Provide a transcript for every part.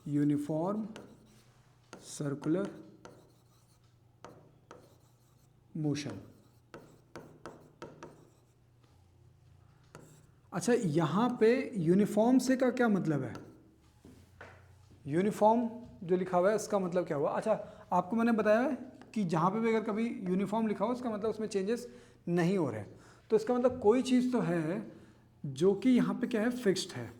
Uniform circular motion. अच्छा, यहां पे यूनिफॉर्म से का क्या मतलब है? यूनिफॉर्म जो लिखा हुआ है उसका मतलब क्या हुआ? अच्छा, आपको मैंने बताया है कि जहां पे भी अगर कभी यूनिफॉर्म लिखा हो उसका मतलब उसमें चेंजेस नहीं हो रहे हैं। तो इसका मतलब कोई चीज़ तो है जो कि यहाँ पे क्या है, फिक्स्ड है।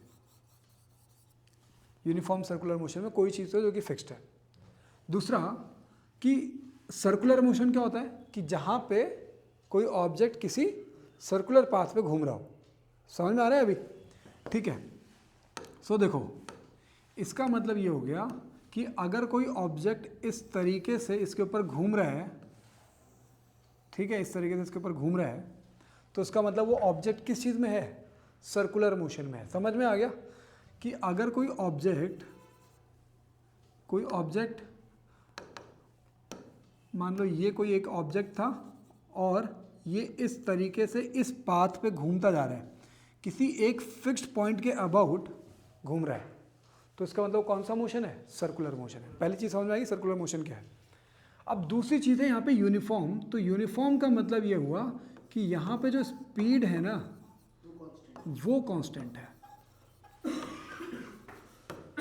यूनिफॉर्म सर्कुलर मोशन में कोई चीज़ तो जो कि फिक्स्ड है। दूसरा कि सर्कुलर मोशन क्या होता है कि जहाँ पे कोई ऑब्जेक्ट किसी सर्कुलर पाथ पे घूम रहा हो। समझ में आ रहा है अभी? ठीक है। सो देखो, इसका मतलब ये हो गया कि अगर कोई ऑब्जेक्ट इस तरीके से इसके ऊपर घूम रहा है, ठीक है, इस तरीके से इसके ऊपर घूम रहा है, तो इसका मतलब वो ऑब्जेक्ट किस चीज़ में है? सर्कुलर मोशन में है। समझ में आ गया कि अगर कोई ऑब्जेक्ट मान लो ये कोई एक ऑब्जेक्ट था और ये इस तरीके से इस पाथ पे घूमता जा रहा है, किसी एक फिक्स्ड पॉइंट के अबाउट घूम रहा है, तो इसका मतलब कौन सा मोशन है? सर्कुलर मोशन है। पहली चीज़ समझ में आएगी सर्कुलर मोशन क्या है। अब दूसरी चीज़ है यहाँ पे यूनिफॉर्म। तो यूनिफॉर्म का मतलब ये हुआ कि यहाँ पे जो स्पीड है ना वो कांस्टेंट है।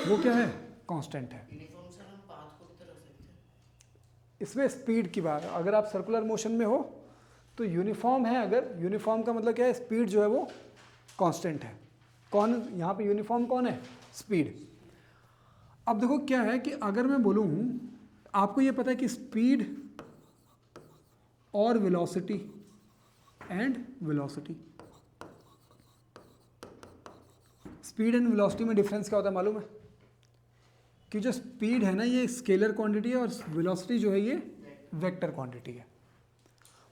वो क्या है? कांस्टेंट है। यूनिफॉर्म से हम पाथ को किधर रख सकते हैं? इसमें स्पीड की बात, अगर आप सर्कुलर मोशन में हो तो यूनिफॉर्म है। अगर यूनिफॉर्म का मतलब क्या है? स्पीड जो है वो कांस्टेंट है। कौन यहाँ पे यूनिफॉर्म कौन है? स्पीड। अब देखो क्या है कि अगर मैं बोलूँ, आपको ये पता है कि स्पीड और वेलोसिटी स्पीड एंड वेलोसिटी में डिफरेंस क्या होता है मालूम है? कि जो स्पीड है ना ये स्केलर क्वांटिटी है और वेलोसिटी जो है ये वेक्टर क्वांटिटी है।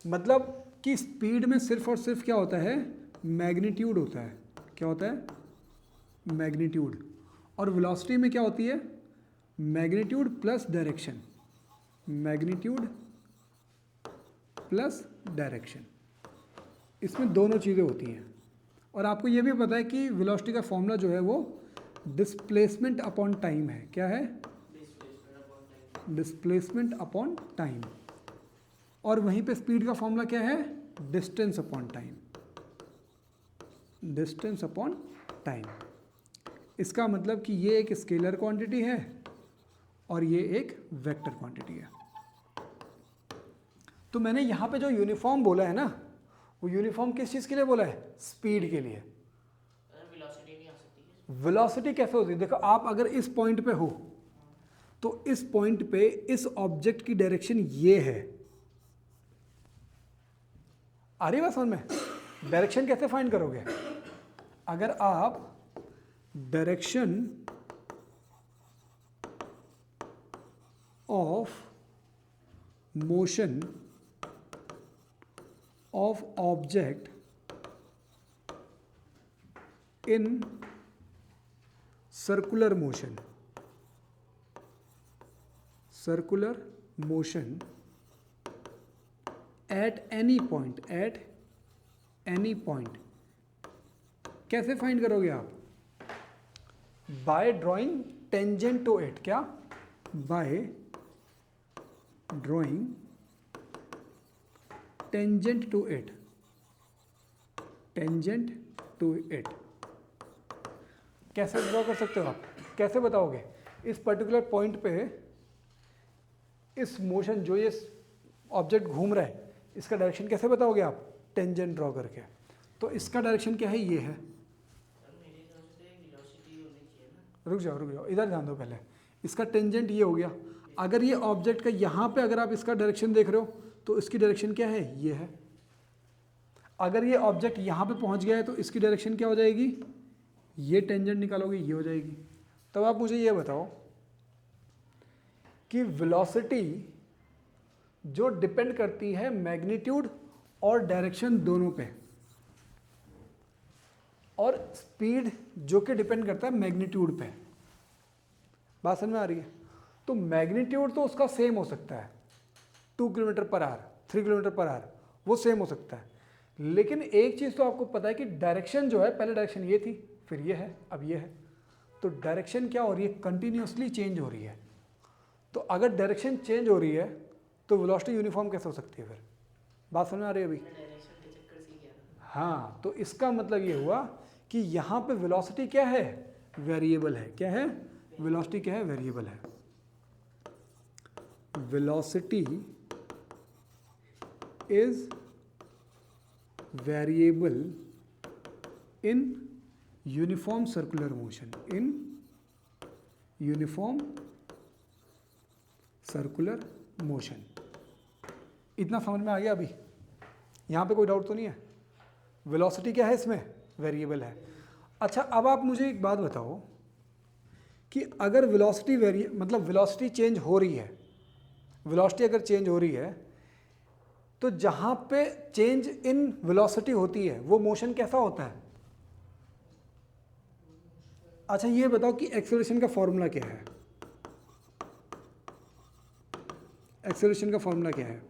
मतलब कि स्पीड में सिर्फ और सिर्फ क्या होता है? मैग्नीट्यूड होता है। क्या होता है? मैग्नीट्यूड। और वेलोसिटी में क्या होती है? Magnitude plus direction. Magnitude plus direction, इसमें दोनों चीज़ें होती हैं। और आपको ये भी पता है कि वेलोसिटी का फॉर्मूला जो है वो डिस्प्लेसमेंट अपॉन टाइम है। क्या है? Displacement upon time. और वहीं पे स्पीड का फॉर्मूला क्या है? Distance upon time. Distance upon time. इसका मतलब कि ये एक स्केलर क्वांटिटी है और ये एक वेक्टर क्वांटिटी है। तो मैंने यहाँ पे जो यूनिफॉर्म बोला है ना, वो यूनिफॉर्म किस चीज़ के लिए बोला है? स्पीड के लिए। वेलोसिटी नहीं आ सकती है? वेलोसिटी कैसे होती है? देखो, आप अगर इस पॉइंट पे हो तो इस पॉइंट पे इस ऑब्जेक्ट की डायरेक्शन ये है। आ रही बात समझ में? डायरेक्शन कैसे फाइंड करोगे? अगर आप direction of motion of object in circular motion at any point कैसे फाइंड करोगे आप? By drawing tangent to it. क्या? By drawing tangent to it. कैसे ड्रॉ कर सकते हो आप? कैसे बताओगे? इस पर्टिकुलर पॉइंट पे इस मोशन जो ये ऑब्जेक्ट घूम रहा है इसका डायरेक्शन कैसे बताओगे आप? टेंजेंट ड्रॉ करके। तो इसका डायरेक्शन क्या है? ये है। मेरे हिसाब से वेलोसिटी होनी चाहिए ना। रुक जाओ, इधर ध्यान दो पहले। इसका टेंजेंट ये हो गया। अगर ये ऑब्जेक्ट का यहाँ पे अगर आप इसका डायरेक्शन देख रहे हो तो इसकी डायरेक्शन क्या है? ये है। अगर ये ऑब्जेक्ट यहाँ पे पहुँच गया है तो इसकी डायरेक्शन क्या हो जाएगी? ये टेंजेंट निकालोगे, ये हो जाएगी। तब आप मुझे ये बताओ कि वेलोसिटी जो डिपेंड करती है मैग्नीट्यूड और डायरेक्शन दोनों पे, और स्पीड जो कि डिपेंड करता है मैग्नीट्यूड पे। बात समझ में आ रही है? तो मैग्नीट्यूड तो उसका सेम हो सकता है, 2 kilometre per hour, 3 kilometre per hour, वो सेम हो सकता है। लेकिन एक चीज़ तो आपको पता है कि डायरेक्शन जो है, पहले डायरेक्शन ये थी, फिर ये है, अब ये है। तो तो डायरेक्शन क्या हो रही है, कंटिन्यूसली चेंज हो रही है। तो अगर डायरेक्शन चेंज हो रही है तो वेलोसिटी यूनिफॉर्म कैसे हो सकती है फिर? बात समझ आ रही है अभी? मैं डायरेक्शन के चक्कर से गया था। हाँ, तो इसका मतलब ये हुआ कि यहाँ पे वेलोसिटी क्या है, वेरिएबल है। क्या है? वेलोसिटी क्या है, वेरिएबल है। Velocity is variable in uniform circular motion, in uniform circular motion. इतना समझ में आ गया अभी? यहाँ पे कोई डाउट तो नहीं है? वेलोसिटी क्या है इसमें, वेरिएबल है। अच्छा, अब आप मुझे एक बात बताओ कि अगर वेलोसिटी मतलब वेलोसिटी चेंज हो रही है, वेलोसिटी अगर चेंज हो रही है तो जहाँ पे चेंज इन वेलोसिटी होती है वो मोशन कैसा होता है? अच्छा, ये बताओ कि एक्सेलरेशन का फॉर्मूला क्या है? एक्सेलरेशन का फॉर्मूला क्या है?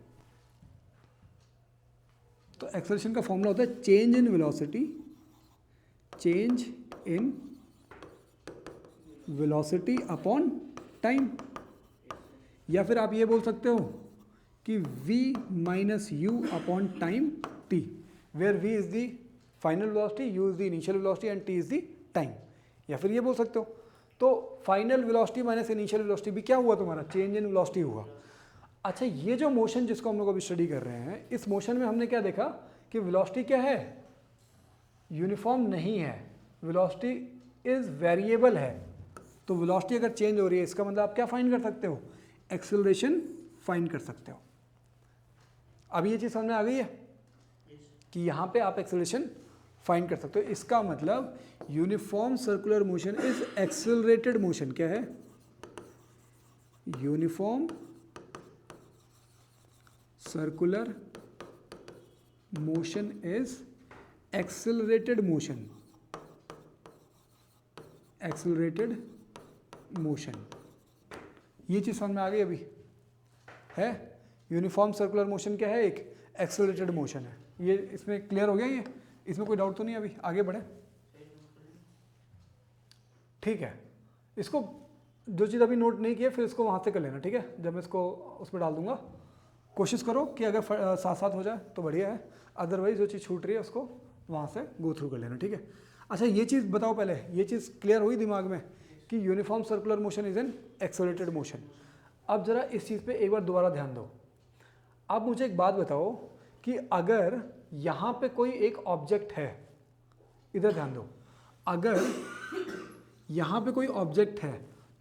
तो एक्सेलरेशन का फॉर्मूला होता है change in velocity, change in velocity upon time. या फिर आप ये बोल सकते हो कि v minus u upon time t, where v is the final velocity, u is the initial velocity and t is the time. या फिर ये बोल सकते हो, तो final velocity minus initial velocity भी क्या हुआ तुम्हारा, चेंज इन वेलोसिटी हुआ। अच्छा, ये जो मोशन जिसको हम लोग अभी स्टडी कर रहे हैं, इस मोशन में हमने क्या देखा कि वेलोसिटी क्या है, यूनिफॉर्म नहीं है, वेलोसिटी इज वेरिएबल है। तो वेलोसिटी अगर चेंज हो रही है इसका मतलब आप क्या फाइंड कर सकते हो, एक्सेलरेशन फाइंड कर सकते हो। अब ये चीज़ समझ में आ गई है कि यहाँ पे आप एक्सेलरेशन फाइंड कर सकते हो। इसका मतलब uniform circular motion is accelerated motion. क्या है? Uniform circular motion is accelerated motion, accelerated motion. ये चीज़ समझ में आ गई अभी है? यूनिफॉर्म सर्कुलर मोशन क्या है, एक एक्सेलरेटेड मोशन है। ये इसमें क्लियर हो गया? ये इसमें कोई डाउट तो नहीं? अभी आगे बढ़े, ठीक है। इसको जो चीज़ अभी नोट नहीं किया फिर इसको वहाँ से कर लेना, ठीक है? जब मैं इसको उसमें डाल दूंगा, कोशिश करो कि अगर साथ साथ हो जाए तो बढ़िया है, अदरवाइज जो चीज़ छूट रही है उसको वहाँ से गो थ्रू कर लेना, ठीक है? अच्छा, ये चीज़ बताओ पहले, ये चीज़ क्लियर हुई दिमाग में कि uniform circular motion is an accelerated motion. अब जरा इस चीज़ पे एक बार दोबारा ध्यान दो। अब मुझे एक बात बताओ कि अगर यहाँ पे कोई एक ऑब्जेक्ट है, इधर ध्यान दो, अगर यहाँ पे कोई ऑब्जेक्ट है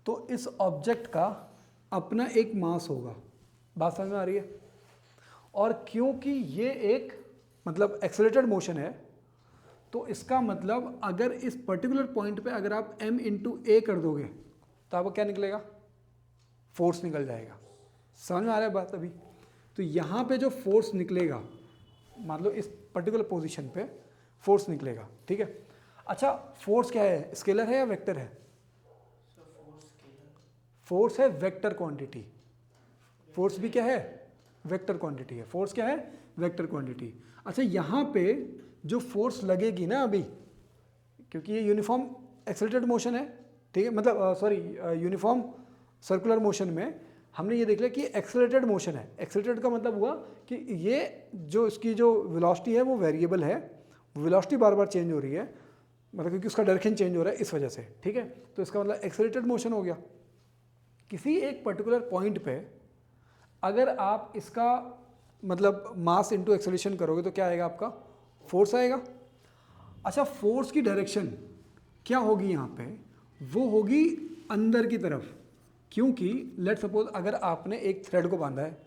तो इस ऑब्जेक्ट का अपना एक मास होगा। बात समझ में आ रही है? और क्योंकि ये एक मतलब एक्सेलरेटेड मोशन है तो इसका मतलब अगर इस पर्टिकुलर पॉइंट पे अगर आप m इंटू ए कर दोगे तो आपको क्या निकलेगा, फोर्स निकल जाएगा। समझ में आ रहा है बात अभी? तो यहाँ पे जो फोर्स निकलेगा, मान लो इस पर्टिकुलर पोजीशन पे फोर्स निकलेगा, ठीक है? अच्छा, फोर्स क्या है, स्केलर है या वेक्टर है? फोर्स है वेक्टर क्वांटिटी। फोर्स भी क्या है, वेक्टर क्वांटिटी है। फोर्स क्या है, वेक्टर क्वांटिटी। अच्छा, यहाँ पे जो फोर्स लगेगी ना अभी, क्योंकि ये यूनिफॉर्म एक्सेलरेटेड मोशन है, ठीक है, मतलब सॉरी यूनिफॉर्म सर्कुलर मोशन में हमने ये देख लिया कि एक्सेलरेटेड मोशन है। एक्सेलरेटेड का मतलब हुआ कि ये जो इसकी जो वेलोसिटी है वो वेरिएबल है, वेलोसिटी बार बार चेंज हो रही है, मतलब क्योंकि उसका डायरेक्शन चेंज हो रहा है इस वजह से, ठीक है? तो इसका मतलब एक्सेलरेटेड मोशन हो गया। किसी एक पर्टिकुलर पॉइंट पे अगर आप इसका मतलब मास इंटू एक्सेलरेशन करोगे तो क्या आएगा, आपका फोर्स आएगा। अच्छा, फोर्स की डायरेक्शन क्या होगी यहाँ पे, वो होगी अंदर की तरफ, क्योंकि लेट सपोज अगर आपने एक थ्रेड को बांधा है,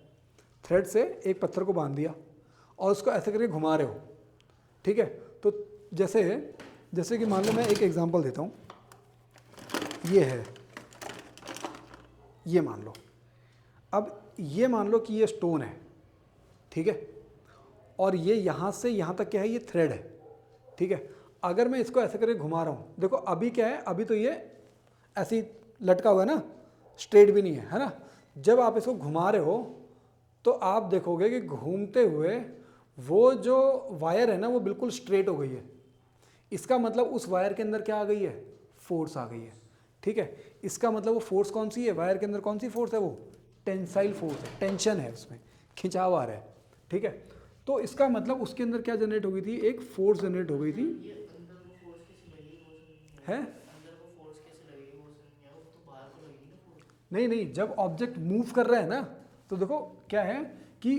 थ्रेड से एक पत्थर को बांध दिया और उसको ऐसे करके घुमा रहे हो, ठीक है? तो जैसे कि मान लो मैं एक एग्जांपल देता हूँ, ये है, ये मान लो, अब ये मान लो कि ये स्टोन है, ठीक है? और ये यहाँ से यहाँ तक क्या है, ये थ्रेड है, ठीक है? अगर मैं इसको ऐसे करके घुमा रहा हूँ, देखो अभी क्या है, अभी तो ये ऐसे ही लटका हुआ है ना, स्ट्रेट भी नहीं है ना? जब आप इसको घुमा रहे हो तो आप देखोगे कि घूमते हुए वो जो वायर है ना वो बिल्कुल स्ट्रेट हो गई है। इसका मतलब उस वायर के अंदर क्या आ गई है, फोर्स आ गई है। ठीक है, इसका मतलब वो फोर्स कौन सी है, वायर के अंदर कौन सी फोर्स है, वो टेंसाइल फोर्स है, टेंशन है उसमें, खिंचाव आ रहा है, ठीक है। तो इसका मतलब उसके अंदर क्या जनरेट हो गई थी, एक फोर्स जनरेट हो गई थी, ये अंदर वो फोर्स कैसे लगी वो समझ नहीं है आया। अंदर वो फोर्स कैसे लगी वो समझ नहीं आया, वो तो बाहर को लगेगी ना फोर्स। नहीं नहीं, जब ऑब्जेक्ट मूव कर रहा है ना, तो देखो क्या है कि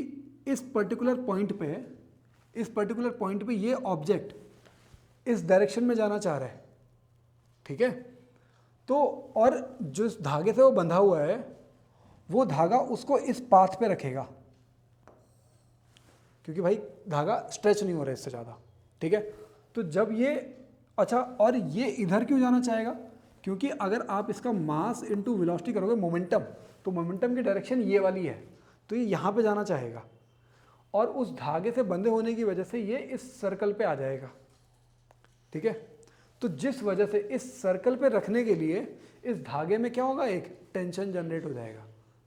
इस पर्टिकुलर पॉइंट पे ये ऑब्जेक्ट इस डायरेक्शन में जाना चाह रहा है, ठीक है। तो और जो इस धागे से वो बंधा हुआ है, वो धागा उसको इस पाथ पे रखेगा, क्योंकि भाई धागा स्ट्रेच नहीं हो रहा है इससे ज़्यादा, ठीक है। तो जब ये, अच्छा, और ये इधर क्यों जाना चाहेगा, क्योंकि अगर आप इसका मास इनटू वेलोसिटी करोगे मोमेंटम, तो मोमेंटम की डायरेक्शन ये वाली है, तो ये यहाँ पे जाना चाहेगा, और उस धागे से बंधे होने की वजह से ये इस सर्कल पे आ जाएगा, ठीक है। तो जिस वजह से इस सर्कल पे रखने के लिए इस धागे में क्या होगा, एक टेंशन जनरेट हो जाएगा।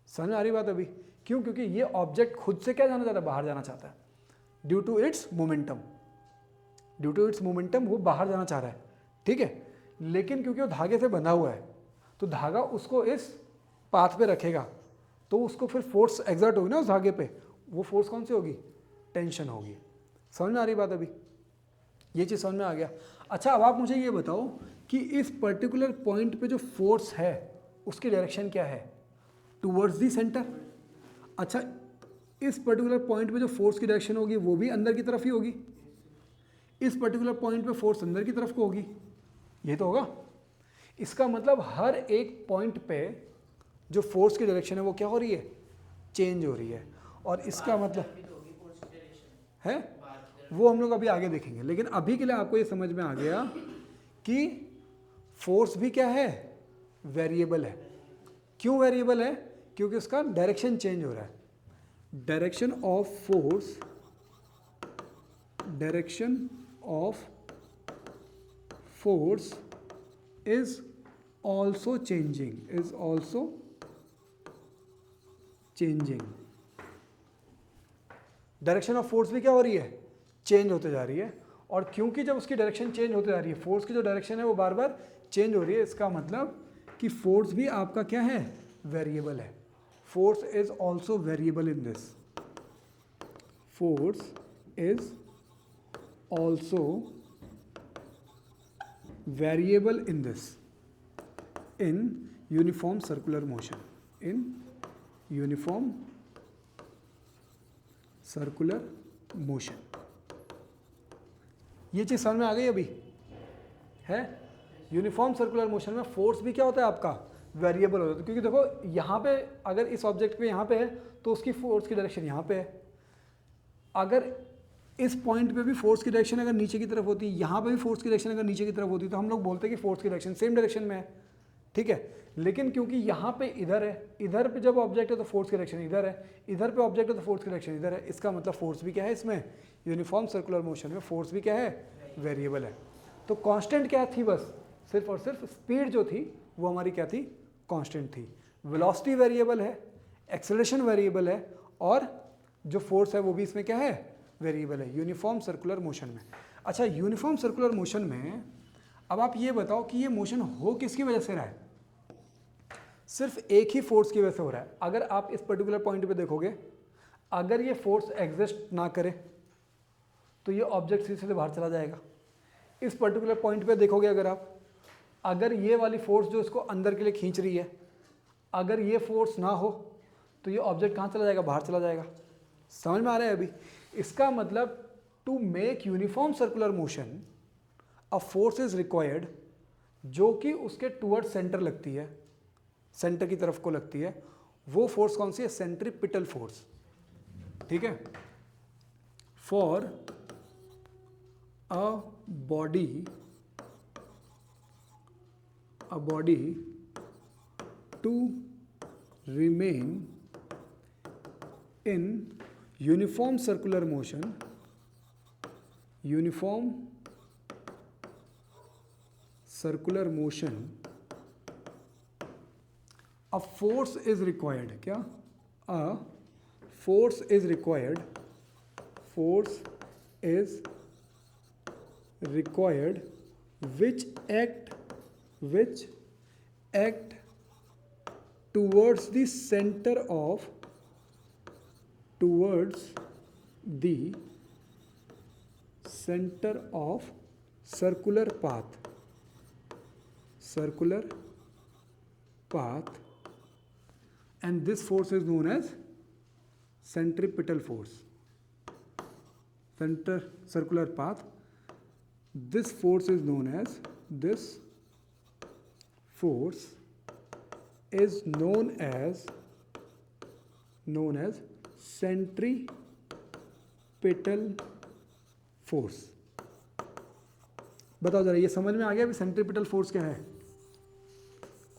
समझ में आ रही बात अभी, क्यों, क्योंकि ये ऑब्जेक्ट खुद से क्या जाना चाहता है, बाहर जाना चाहता है, ड्यू टू इट्स मोमेंटम वो बाहर जाना चाह रहा है, ठीक है। लेकिन क्योंकि वो धागे से बंधा हुआ है, तो धागा उसको इस पाथ पे रखेगा, तो उसको फिर फोर्स एग्जर्ट होगी ना उस धागे पे, वो फोर्स कौन सी होगी, टेंशन होगी। समझ में आ रही बात अभी, ये चीज़ समझ में आ गया। अच्छा, अब आप मुझे ये बताओ कि इस पर्टिकुलर पॉइंट पे जो फोर्स है उसकी डायरेक्शन क्या है, टूवर्ड्स दी सेंटर। अच्छा, इस पर्टिकुलर पॉइंट पे जो फोर्स की डायरेक्शन होगी वो भी अंदर की तरफ ही होगी, इस पर्टिकुलर पॉइंट पे फोर्स अंदर की तरफ को होगी, ये तो होगा। इसका मतलब हर एक पॉइंट पे जो फोर्स की डायरेक्शन है वो क्या हो रही है, चेंज हो रही है। और इसका मतलब भी तो होगी फोर्स की डायरेक्शन है, बाहर की तरफ। वो हम लोग अभी आगे देखेंगे, लेकिन अभी के लिए आपको ये समझ में आ गया कि फोर्स भी क्या है, वेरिएबल है। क्यों वेरिएबल है, क्योंकि उसका डायरेक्शन चेंज हो रहा है। Direction of force is also changing. Direction of force भी क्या हो रही है, चेंज होते जा रही है। और क्योंकि जब उसकी डायरेक्शन चेंज होते जा रही है, फोर्स की जो डायरेक्शन है वो बार बार चेंज हो रही है, इसका मतलब कि फोर्स भी आपका क्या है, वेरिएबल है। Force is also variable in this, force is also variable in this, in uniform circular motion, in uniform circular motion. ये चीज़ समझ में आ गई अभी है। यूनिफॉर्म सर्कुलर मोशन में फोर्स भी क्या होता है आपका, वेरिएबल होता है। क्योंकि देखो यहाँ पे अगर इस ऑब्जेक्ट पे यहाँ पे है तो उसकी फोर्स की डायरेक्शन यहाँ पे है, अगर इस पॉइंट पे भी फोर्स की डायरेक्शन अगर नीचे की तरफ होती, यहाँ पे भी फोर्स की डायरेक्शन अगर नीचे की तरफ होती, तो हम लोग बोलते हैं कि फोर्स की डायरेक्शन सेम डायरेक्शन में है, ठीक है। लेकिन क्योंकि यहाँ पे इधर है, इधर पे जब ऑब्जेक्ट है तो फोर्स की डायरेक्शन इधर है, इधर पे ऑब्जेक्ट है तो फोर्स की डायरेक्शन इधर है। इसका मतलब फोर्स भी क्या है, इसमें यूनिफॉर्म सर्कुलर मोशन में फोर्स भी क्या है, वेरिएबल है। तो कांस्टेंट क्या थी, बस सिर्फ और सिर्फ स्पीड जो थी वो हमारी क्या थी, कांस्टेंट थी। वेलोसिटी वेरिएबल है, एक्सेलरेशन वेरिएबल है, और जो फोर्स है वो भी इसमें क्या है, वेरिएबल है, यूनिफॉर्म सर्कुलर मोशन में। अच्छा, यूनिफॉर्म सर्कुलर मोशन में अब आप ये बताओ कि ये मोशन हो किसकी वजह से रहा है, सिर्फ एक ही फोर्स की वजह से हो रहा है। अगर आप इस पर्टिकुलर पॉइंट पे देखोगे, अगर ये फोर्स एग्जिस्ट ना करे तो ये ऑब्जेक्ट सीधे बाहर चला जाएगा। इस पर्टिकुलर पॉइंट पे देखोगे अगर आप, अगर ये वाली फोर्स जो इसको अंदर के लिए खींच रही है, अगर ये फोर्स ना हो तो ये ऑब्जेक्ट कहाँ चला जाएगा, बाहर चला जाएगा। समझ में आ रहा है अभी। इसका मतलब to make uniform circular motion a force is required, जो कि उसके टूवर्ड सेंटर लगती है, सेंटर की तरफ को लगती है। वो फोर्स कौन सी है, सेंट्रीपिटल फोर्स, ठीक है। For a body to remain in uniform circular motion, a force is required, क्या, a force is required which act towards the center of circular path, and this force is known as centripetal force. Circular path, this force is known as centripetal force. बताओ जरा, ये समझ में आ गया अभी centripetal force क्या है?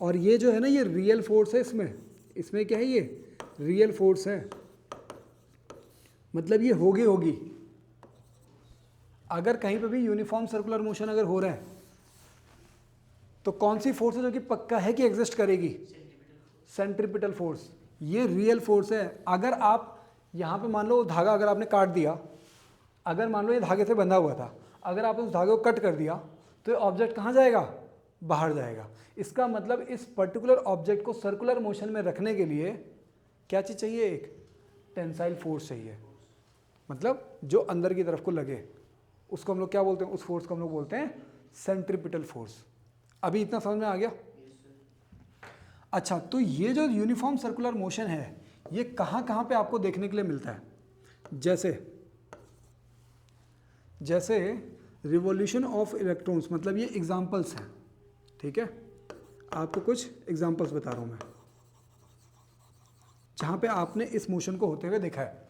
और ये जो है ना, ये रियल फोर्स है। इसमें क्या है? ये रियल फोर्स है, मतलब ये होगी। अगर कहीं पे भी यूनिफॉर्म सर्कुलर मोशन अगर हो रहा है तो कौन सी फोर्स है जो कि पक्का है कि एग्जिस्ट करेगी? Centripetal force. ये रियल फोर्स है। अगर आप यहाँ पे मान लो धागा अगर आपने काट दिया, अगर मान लो ये धागे से बंधा हुआ था, अगर आपने उस धागे को कट कर दिया तो ये ऑब्जेक्ट कहाँ जाएगा? बाहर जाएगा। इसका मतलब इस पर्टिकुलर ऑब्जेक्ट को सर्कुलर मोशन में रखने के लिए क्या चीज़ चाहिए? एक टेंसाइल फोर्स चाहिए, मतलब जो अंदर की तरफ को लगे, उसको हम लोग क्या बोलते हैं? उस फोर्स को हम लोग बोलते हैं सेंट्रीपिटल फोर्स। अभी इतना समझ में आ गया? अच्छा, तो ये जो यूनिफॉर्म सर्कुलर मोशन है ये कहाँ कहाँ पे आपको देखने के लिए मिलता है? जैसे रिवॉल्यूशन ऑफ इलेक्ट्रॉन्स, मतलब ये एग्जांपल्स हैं, ठीक है? आपको कुछ एग्जांपल्स बता रहा हूँ मैं जहाँ पे आपने इस मोशन को होते हुए देखा है।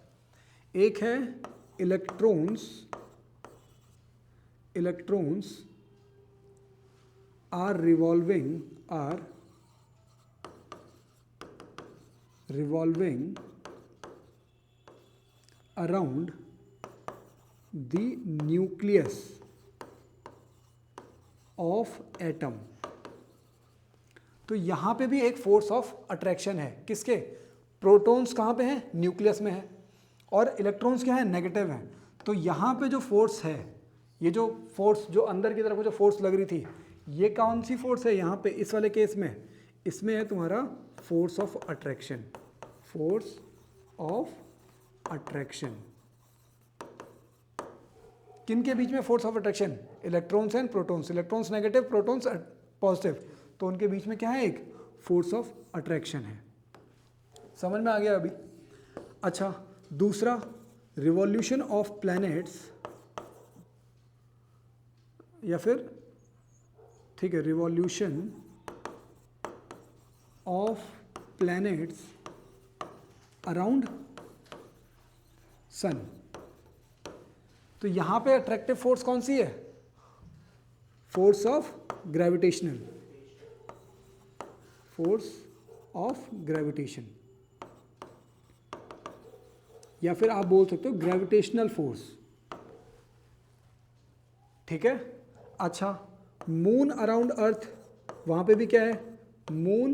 एक है electrons are revolving around the nucleus of atom. तो यहाँ पे भी एक फोर्स ऑफ अट्रैक्शन है। किसके? प्रोटॉन्स कहाँ पे हैं? न्यूक्लियस में है, और इलेक्ट्रॉन्स क्या है? नेगेटिव हैं। तो यहाँ पे जो फोर्स है, ये जो फोर्स जो अंदर की तरफ जो फोर्स लग रही थी, ये कौन सी फोर्स है? यहाँ पे इस वाले केस में इसमें है तुम्हारा फोर्स ऑफ अट्रैक्शन। किन के बीच में force of attraction? Electrons and protons. Electrons negative, protons positive, तो उनके बीच में क्या है? एक फोर्स ऑफ अट्रैक्शन है। समझ में आ गया अभी? अच्छा, दूसरा रिवॉल्यूशन ऑफ प्लैनेट्स, या फिर ठीक है, revolution of planets around sun. तो यहां पे अट्रैक्टिव फोर्स कौन सी है? Force of gravitation. या फिर आप बोल सकते हो ग्रेविटेशनल फोर्स, ठीक है? अच्छा, मून अराउंड अर्थ, वहां पे भी क्या है? मून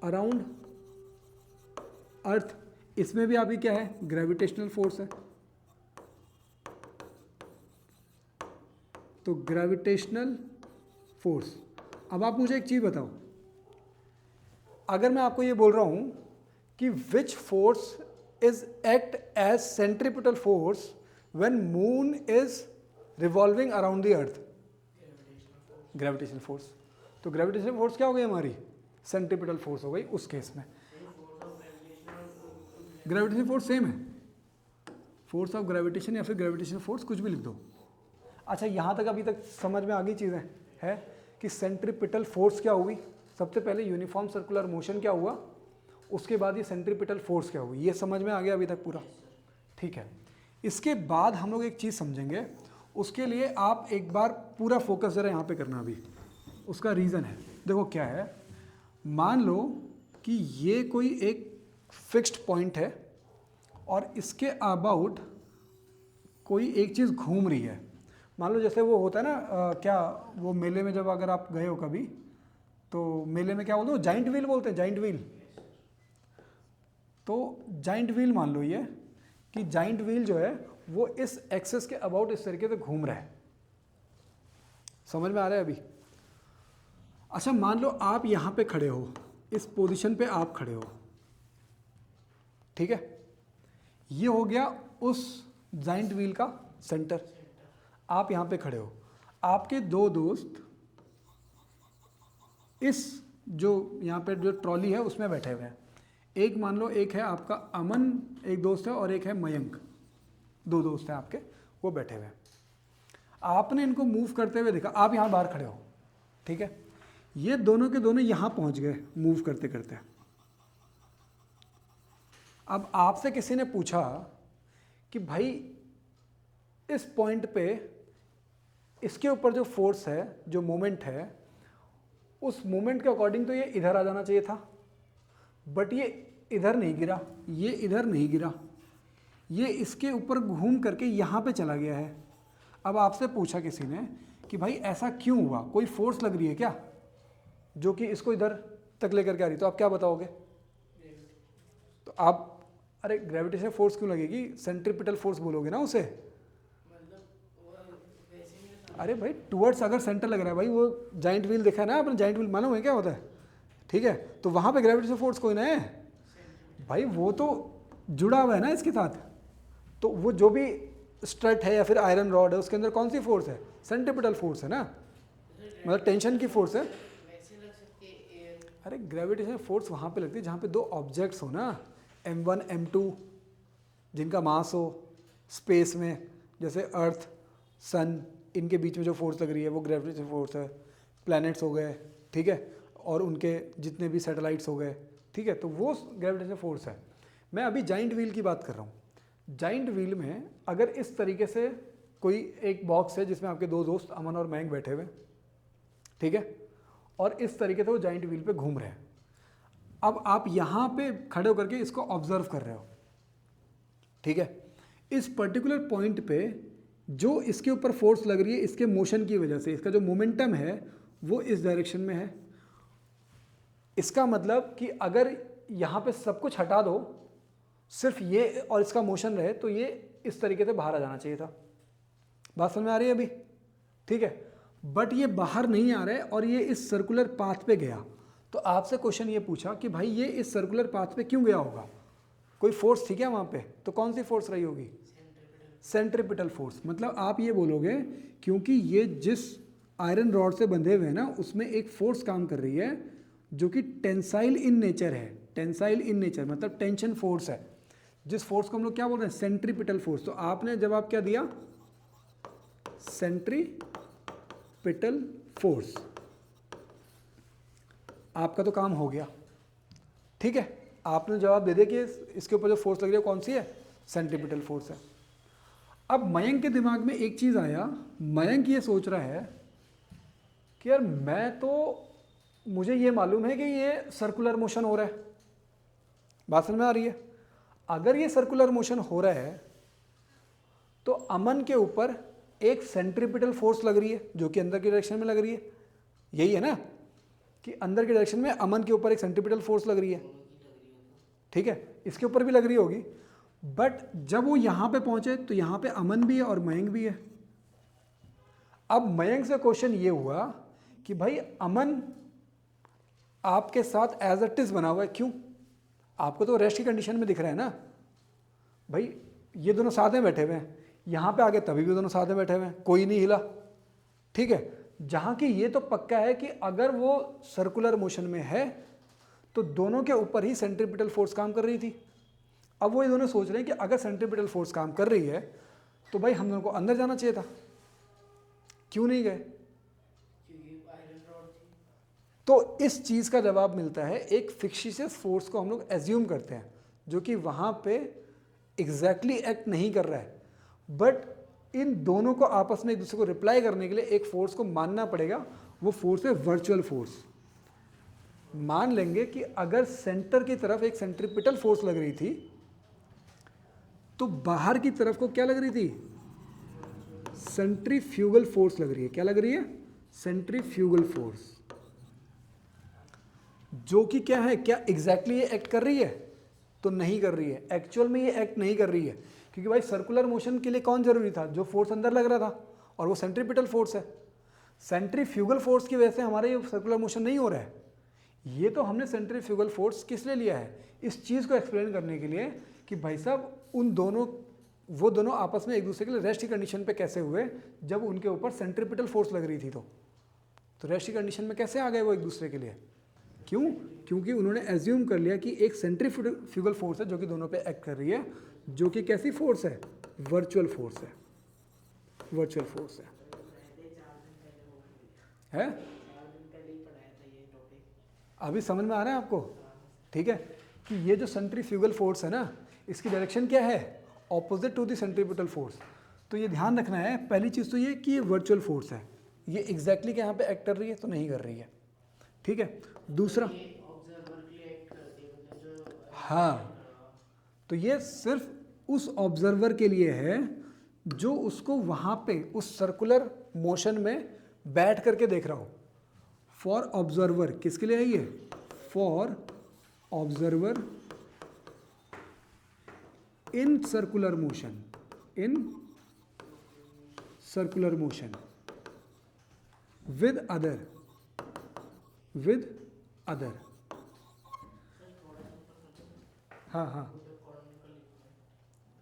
अराउंड अर्थ, इसमें भी अभी क्या है? ग्रेविटेशनल फोर्स है। तो ग्रेविटेशनल फोर्स। अब आप मुझे एक चीज बताओ, अगर मैं आपको ये बोल रहा हूं कि which force is act as centripetal force when moon is revolving around the earth? Gravitational force. तो ग्रेविटेशनल फोर्स क्या हो गई हमारी? सेंट्रीपिटल फोर्स हो गई उस केस में। ग्रेविटेशनल फोर्स सेम है, फोर्स ऑफ ग्रेविटेशन या फिर ग्रेविटेशनल फोर्स, कुछ भी लिख दो। अच्छा, यहाँ तक अभी तक समझ में आ गई चीज़ें है कि सेंट्रीपिटल फोर्स क्या हुई? सबसे पहले यूनिफॉर्म सर्कुलर मोशन क्या हुआ, उसके बाद ये सेंट्रीपिटल फोर्स क्या हुई, ये समझ में आ गया अभी तक पूरा? ठीक है। इसके बाद हम लोग एक चीज़ समझेंगे, उसके लिए आप एक बार पूरा फोकस ज़रा यहाँ पे करना। अभी उसका रीज़न है, देखो क्या है। मान लो कि ये कोई एक फिक्स्ड पॉइंट है और इसके अबाउट कोई एक चीज़ घूम रही है। मान लो जैसे वो होता है ना, क्या वो मेले में जब अगर आप गए हो कभी, तो मेले में क्या बोलते हो? जाइंट व्हील बोलते हैं, जाइंट व्हील। तो जाइंट व्हील मान लो ये कि जाइंट व्हील जो है वो इस एक्सेस के अबाउट इस तरीके से घूम रहा है। समझ में आ रहा है अभी? अच्छा मान लो आप यहाँ पे खड़े हो, इस पोजीशन पे आप खड़े हो, ठीक है, ये हो गया उस जाइंट व्हील का सेंटर। आप यहाँ पे खड़े हो, आपके दो दोस्त इस जो यहाँ पे जो ट्रॉली है उसमें बैठे हुए हैं। एक मान लो एक है आपका अमन, एक दोस्त है, और एक है मयंक, दो दोस्त हैं आपके, वो बैठे हुए हैं। आपने इनको मूव करते हुए देखा, आप यहाँ बाहर खड़े हो, ठीक है, ये दोनों के दोनों यहाँ पहुँच गए मूव करते करते। अब आपसे किसी ने पूछा कि भाई इस पॉइंट पे इसके ऊपर जो फोर्स है, जो मोमेंट है, उस मोमेंट के अकॉर्डिंग तो ये इधर आ जाना चाहिए था, बट ये इधर नहीं गिरा, ये इधर नहीं गिरा, ये इसके ऊपर घूम करके यहाँ पे चला गया है। अब आपसे पूछा किसी ने कि भाई ऐसा क्यों हुआ, कोई फोर्स लग रही है क्या जो कि इसको इधर तक लेकर के आ रही, तो आप क्या बताओगे? तो आप अरे ग्रेविटेशनल फोर्स क्यों लगेगी, सेंट्रीपिटल फोर्स बोलोगे ना उसे। अरे भाई टुवर्ड्स अगर सेंटर लग रहा है, भाई वो जाइंट व्हील देखा है ना आपने, जाइंट व्हील मालूम है क्या होता है, ठीक है, तो वहाँ पे ग्रेविटेशनल फोर्स कोई ना है भाई, वो तो जुड़ा हुआ है ना इसके साथ। तो वो जो भी स्ट्रट है या फिर आयरन रॉड है, उसके अंदर कौन सी फोर्स है, सेंट्रीपिटल फोर्स है ना, मतलब टेंशन की फोर्स है। अरे ग्रेविटेशनल फोर्स वहाँ पे लगती है जहाँ पे दो ऑब्जेक्ट्स हो ना, M1 M2, जिनका मास हो स्पेस में, जैसे अर्थ सन, इनके बीच में जो फोर्स लग रही है वो ग्रेविटेशनल फोर्स है। प्लैनेट्स हो गए, ठीक है, और उनके जितने भी सैटेलाइट्स हो गए, ठीक है, तो वो ग्रेविटेशनल फोर्स है। मैं अभी जाइंट व्हील की बात कर रहा हूँ। जाइंट व्हील में अगर इस तरीके से कोई एक बॉक्स है जिसमें आपके दो दोस्त अमन और मयंक बैठे हुए, ठीक है, और इस तरीके से वो जाइंट व्हील पे घूम रहे हैं। अब आप यहाँ पे खड़े होकर के इसको ऑब्जर्व कर रहे हो, ठीक है, इस पर्टिकुलर पॉइंट पे जो इसके ऊपर फोर्स लग रही है, इसके मोशन की वजह से इसका जो मोमेंटम है वो इस डायरेक्शन में है। इसका मतलब कि अगर यहाँ पे सब कुछ हटा दो, सिर्फ ये और इसका मोशन रहे, तो ये इस तरीके से बाहर आ जाना चाहिए था। बात समझ में आ रही है अभी, ठीक है, बट ये बाहर नहीं आ रहा है और ये इस सर्कुलर पाथ पे गया। तो आपसे क्वेश्चन ये पूछा कि भाई ये इस सर्कुलर पाथ पे क्यों गया होगा, कोई फोर्स थी क्या वहाँ पे, तो कौन सी फोर्स रही होगी, सेंट्रीपिटल फोर्स। मतलब आप ये बोलोगे क्योंकि ये जिस आयरन रॉड से बंधे हुए हैं ना, उसमें एक फोर्स काम कर रही है जो कि टेंसाइल इन नेचर है। टेंसाइल इन नेचर मतलब टेंशन फोर्स है, जिस फोर्स को हम लोग क्या बोल रहे हैं, सेंट्रीपिटल फोर्स। तो आपने जवाब क्या दिया, सेंट्रीपिटल फोर्स। आपका तो काम हो गया, ठीक है, आपने जवाब दे दिया कि इसके ऊपर जो फोर्स लग रही है कौन सी है, सेंट्रीपिटल फोर्स है। अब मयंक के दिमाग में एक चीज आया, मयंक ये सोच रहा है कि यार मुझे ये मालूम है कि ये सर्कुलर मोशन हो रहा है। बात समझ में आ रही है? अगर ये सर्कुलर मोशन हो रहा है तो अमन के ऊपर एक सेंट्रीपिटल फोर्स लग रही है जो कि अंदर की डायरेक्शन में लग रही है, यही है ना, कि अंदर की डायरेक्शन में अमन के ऊपर एक सेंट्रीपिटल फोर्स लग रही है, ठीक है, इसके ऊपर भी लग रही होगी। बट जब वो यहां पे पहुंचे तो यहां पे अमन भी है और मयंक भी है। अब मयंक से क्वेश्चन ये हुआ कि भाई अमन आपके साथ एज इट इज बना हुआ है, क्यों? आपको तो रेस्ट की कंडीशन में दिख रहा है ना, भाई ये दोनों साथ में बैठे हुए हैं, यहां पे आगे तभी भी दोनों साथ में बैठे हुए हैं, कोई नहीं हिला, ठीक है। जहां कि ये तो पक्का है कि अगर वो सर्कुलर मोशन में है तो दोनों के ऊपर ही सेंट्रीपिटल फोर्स काम कर रही थी। अब वो ये दोनों सोच रहे हैं कि अगर सेंट्रीपिटल फोर्स काम कर रही है तो भाई हम दोनों को अंदर जाना चाहिए था, क्यों नहीं गए? तो इस चीज का जवाब मिलता है, एक फिक्शियस फोर्स को हम लोग एज्यूम करते हैं जो कि वहां पे एग्जैक्टली एक्ट नहीं कर रहा है, बट इन दोनों को आपस में एक दूसरे को रिप्लाई करने के लिए एक फोर्स को मानना पड़ेगा। वो फोर्स है वर्चुअल फोर्स। मान लेंगे कि अगर सेंटर की तरफ एक सेंट्रीपिटल फोर्स लग रही थी तो बाहर की तरफ को क्या लग रही थी, सेंट्रीफ्यूगल फोर्स लग रही है। क्या लग रही है, सेंट्रीफ्यूगल फोर्स, जो कि क्या है, क्या एग्जैक्टली ये एक्ट कर रही है? तो नहीं कर रही है, एक्चुअल में ये एक्ट नहीं कर रही है, क्योंकि भाई सर्कुलर मोशन के लिए कौन जरूरी था, जो फोर्स अंदर लग रहा था, और वो सेंट्रीपिटल फोर्स है। सेंट्रीफ्यूगल फोर्स की वजह से हमारा ये सर्कुलर मोशन नहीं हो रहा है। ये तो हमने सेंट्रीफ्यूगल फोर्स किस लिए लिया है, इस चीज़ को एक्सप्लेन करने के लिए कि भाई साहब वो दोनों आपस में एक दूसरे के लिए रेस्ट की कंडीशन पे कैसे हुए, जब उनके ऊपर सेंट्रीपिटल फोर्स लग रही थी। तो रेस्ट की कंडीशन में कैसे आ गए वो एक दूसरे के लिए? क्यों? क्योंकि उन्होंने एज्यूम कर लिया कि एक सेंट्रीफ्यूगल फोर्स है जो कि दोनों पे एक्ट कर रही है, जो कि कैसी फोर्स है? वर्चुअल फोर्स है। वर्चुअल फोर्स है। 4 दिन पहले ही पढ़ाया था ये टॉपिक। अभी समझ में आ रहा है आपको? ठीक है कि ये जो सेंट्रीफ्यूगल फोर्स है ना, इसकी डायरेक्शन क्या है? Opposite to the centripetal force. तो ये ध्यान रखना है, पहली चीज़ तो ये कि ये वर्चुअल फोर्स है, ये एग्जैक्टली यहाँ पे एक्ट कर रही है तो नहीं कर रही है। ठीक है। दूसरा, ये ऑब्जर्वर के लिए एक्ट करती है, मतलब जो हाँ, तो ये सिर्फ उस ऑब्जर्वर के लिए है जो उसको वहाँ पे उस सर्कुलर मोशन में बैठ करके देख रहा हो। फॉर ऑब्जर्वर, किसके लिए है ये? For observer in circular motion, in circular motion with other हाँ हाँ,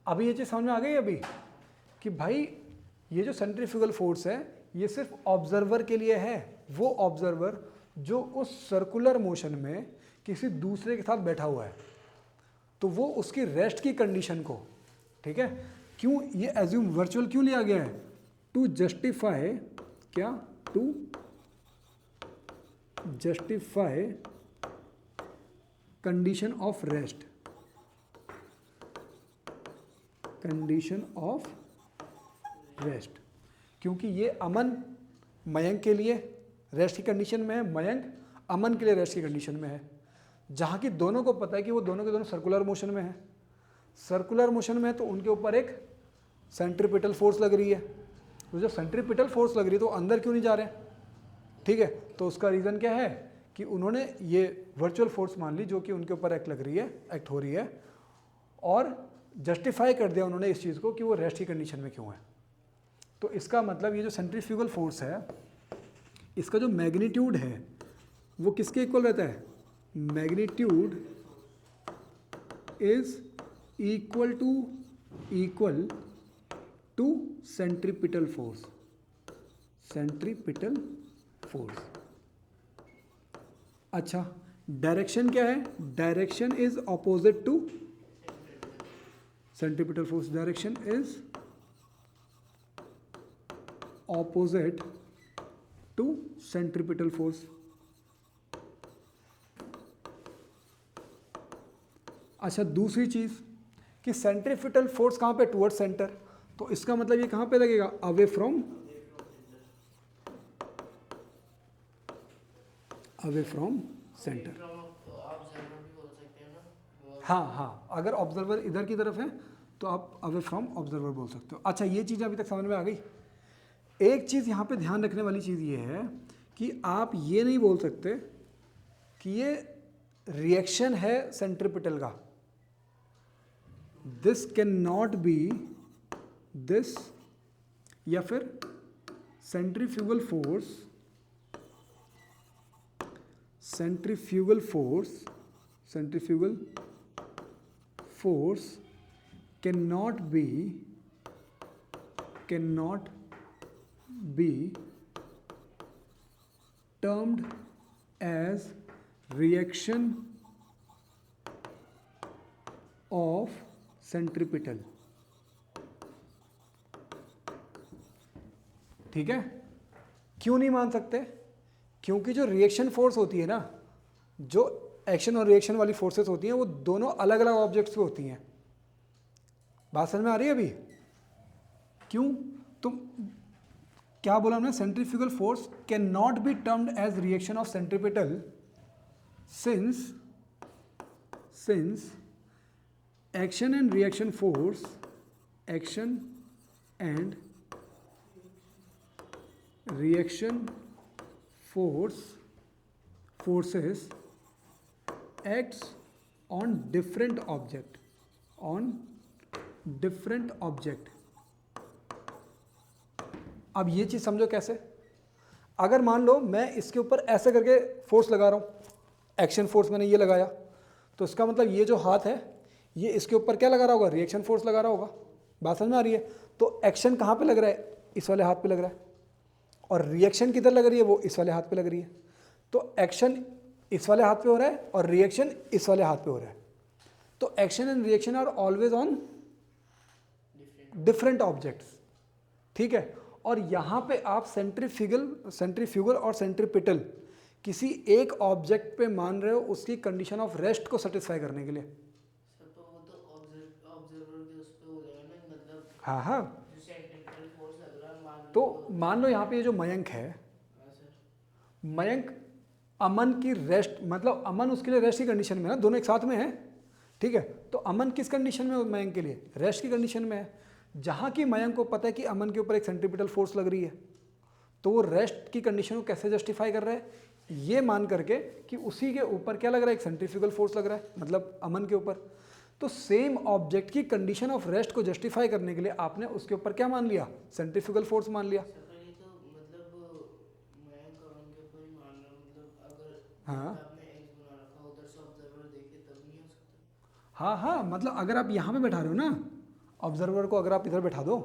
अभी ये चीज़ समझ में आ गई अभी कि भाई ये जो सेंट्रीफ्यूगल फोर्स है ये सिर्फ ऑब्जर्वर के लिए है, वो ऑब्जर्वर जो उस सर्कुलर मोशन में किसी दूसरे के साथ बैठा हुआ है, तो वो उसकी रेस्ट की कंडीशन को, ठीक है, क्यों ये एज्यूम वर्चुअल क्यों लिया गया है? टू जस्टिफाई, क्या? To justify condition of rest, condition of rest, क्योंकि ये अमन मयंक के लिए रेस्ट की कंडीशन में है, मयंक अमन के लिए रेस्ट की कंडीशन में है, जहाँ की दोनों को पता है कि वो दोनों के दोनों सर्कुलर मोशन में है। सर्कुलर मोशन में है तो उनके ऊपर एक सेंट्रीपिटल फोर्स लग रही है, तो जब सेंट्रीपिटल फोर्स लग रही है तो अंदर क्यों नहीं जा रहे हैं? ठीक है, तो उसका रीज़न क्या है कि उन्होंने ये वर्चुअल फोर्स मान ली जो कि उनके ऊपर एक्ट हो रही है, और जस्टिफाई कर दिया उन्होंने इस चीज़ को कि वो रेस्ट की कंडीशन में क्यों है। तो इसका मतलब ये जो सेंट्रीफ्यूगल फोर्स है इसका जो मैग्नीट्यूड है वो किसके इक्वल रहता है? Magnitude is equal to centripetal force, centripetal force. अच्छा, डायरेक्शन क्या है? Direction is opposite to centripetal force, direction is opposite to centripetal force. अच्छा, दूसरी चीज़ कि सेंट्रीपिटल फोर्स कहाँ पे? टुवर्ड्स सेंटर, तो इसका मतलब ये कहाँ पे लगेगा? Away from centre. ऑब्जर्वर भी बोल सकते हैं ना। हाँ हाँ, अगर ऑब्जर्वर इधर की तरफ है तो आप अवे फ्रॉम ऑब्जर्वर बोल सकते हो। अच्छा, ये चीज़ अभी तक समझ में आ गई। एक चीज़ यहाँ पे ध्यान रखने वाली चीज़ ये है कि आप ये नहीं बोल सकते कि ये रिएक्शन है सेंट्रीपिटल का, this can not B this, या फिर centrifugal force cannot be termed as reaction of centripetal। ठीक है, क्यों नहीं मान सकते? क्योंकि जो रिएक्शन फोर्स होती है ना, जो एक्शन और रिएक्शन वाली फोर्सेस होती हैं वो दोनों अलग अलग ऑब्जेक्ट्स पे होती हैं। बात समझ में आ रही है अभी? क्यों? तुम क्या बोला हमने? Centrifugal force can not be termed as reaction of centripetal since action and reaction force, action and reaction forces acts on different object, अब ये चीज समझो कैसे। अगर मान लो मैं इसके ऊपर ऐसे करके फोर्स लगा रहा हूँ, एक्शन फोर्स मैंने ये लगाया, तो इसका मतलब ये जो हाथ है ये इसके ऊपर क्या लगा रहा होगा, रिएक्शन फोर्स लगा रहा होगा। बात समझ में आ रही है? तो एक्शन कहाँ पे लग रहा है, इस वाले हाथ पे लग रहा है, और रिएक्शन किधर लग रही है, वो इस वाले हाथ पे लग रही है। तो एक्शन इस वाले हाथ पे हो रहा है और रिएक्शन इस वाले हाथ पे हो रहा है। तो action and reaction are always on different objects, ठीक है। और यहाँ पे आप सेंट्रीफ्यूगल और सेंट्रीपिटल किसी एक ऑब्जेक्ट पे मान रहे हो उसकी कंडीशन ऑफ रेस्ट को सेटिस्फाई करने के लिए। सर तो वो तो ऑब्जर्वर के उस पे हो जाएगा ना, मतलब हाँ हाँ, जो सेंट्रीफ्यूगल फोर्स लग रहा है मान लो तो मान लो यहाँ पे ये जो मयंक है, हाँ सर, मयंक अमन की रेस्ट, मतलब अमन उसके लिए रेस्ट की कंडीशन में है ना, दोनों एक साथ में है, ठीक है। तो अमन किस कंडीशन में है मयंक के लिए, रेस्ट की कंडीशन में है। जहाँ की मयंक को पता है कि अमन के ऊपर एक सेंट्रीपिटल फोर्स लग रही है, तो वो रेस्ट की कंडीशन को कैसे जस्टिफाई कर रहा है, ये मान करके कि उसी के ऊपर क्या लग रहा है, एक सेंट्रीफ्यूगल फोर्स लग रहा है, मतलब अमन के ऊपर। तो सेम ऑब्जेक्ट की कंडीशन ऑफ रेस्ट को जस्टिफाई करने के लिए आपने उसके ऊपर क्या मान लिया, सेंट्रीफ्यूगल फोर्स मान लिया। सर पर ये तो मतलब मैं कॉमन के ऊपर ही मान रहा हूँ, मतलब अगर हाँ आपने एक्स बना रखा उधर से ऑब्जर्वर देखे तब नहीं हो सकता। हाँ हाँ, मतलब अगर आप यहाँ पे बैठा रहे हो ना, ऑब्जर्वर को अगर आप इधर बैठा दो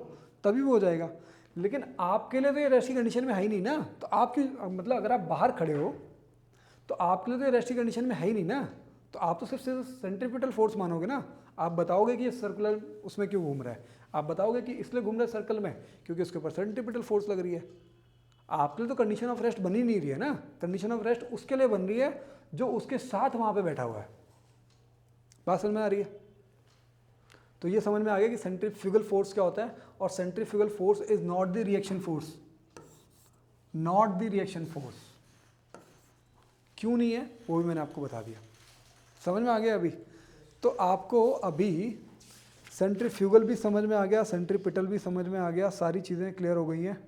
तभी वो हो जाएगा, लेकिन आपके लिए तो ये रेस्ट की कंडीशन में है ही नहीं ना। तो आपकी मतलब अगर आप बाहर खड़े हो तो आपके लिए तो ये रेस्ट की कंडीशन में है ही नहीं ना, तो आप तो सिर्फ सेंट्रीपिटल फोर्स मानोगे ना। आप बताओगे कि ये सर्कुलर उसमें क्यों घूम रहा है, आप बताओगे कि इसलिए घूम रहा है सर्कल में क्योंकि उसके ऊपर सेंट्रीपिटल फोर्स लग रही है। आपके लिए तो कंडीशन ऑफ रेस्ट बनी नहीं रही है ना, कंडीशन ऑफ रेस्ट उसके लिए बन रही है जो उसके साथ वहाँ पर बैठा हुआ है। बात समझ में आ रही है? तो ये समझ में आ गया कि सेंट्रीफ्यूगल फोर्स क्या होता है, और centrifugal force is not the reaction force, not the reaction force. क्यों नहीं है वो भी मैंने आपको बता दिया। समझ में आ गया अभी? तो आपको अभी सेंट्रीफ्यूगल भी समझ में आ गया, सेंट्रीपिटल भी समझ में आ गया, सारी चीज़ें क्लियर हो गई हैं।